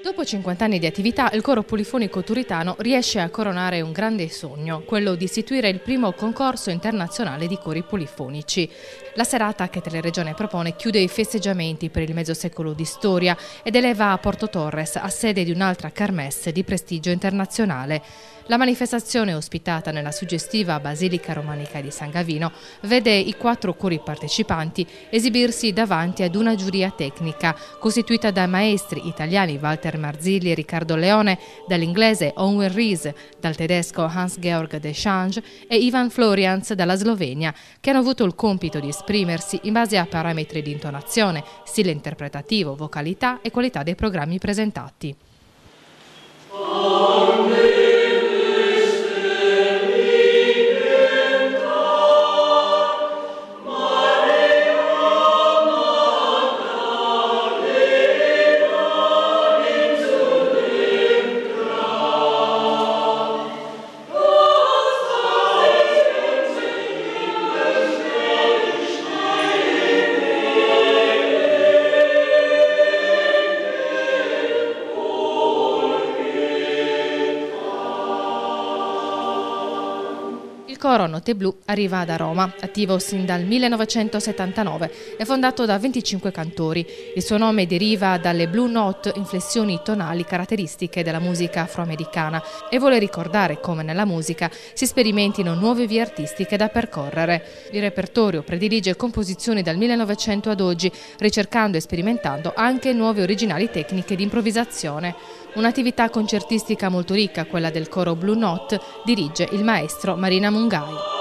Dopo 50 anni di attività, il Coro Polifonico Turitano riesce a coronare un grande sogno, quello di istituire il primo concorso internazionale di cori polifonici. La serata che Teleregione propone chiude i festeggiamenti per il mezzo secolo di storia ed eleva a Porto Torres a sede di un'altra kermesse di prestigio internazionale. La manifestazione, ospitata nella suggestiva Basilica Romanica di San Gavino, vede i 4 cori partecipanti esibirsi davanti ad una giuria tecnica costituita da maestri italiani Walter Marzilli e Riccardo Leone, dall'inglese Owen Rees, dal tedesco Hans-Georg Deschange e Ivan Florians dalla Slovenia, che hanno avuto il compito di esprimersi in base a parametri di intonazione, stile interpretativo, vocalità e qualità dei programmi presentati. Il coro Note Blu arriva da Roma, attivo sin dal 1979 e fondato da 25 cantori. Il suo nome deriva dalle Blue Note, inflessioni tonali caratteristiche della musica afroamericana, e vuole ricordare come nella musica si sperimentino nuove vie artistiche da percorrere. Il repertorio predilige composizioni dal 1900 ad oggi, ricercando e sperimentando anche nuove originali tecniche di improvvisazione. Un'attività concertistica molto ricca, quella del coro Blue Note, dirige il maestro Marina Mungai.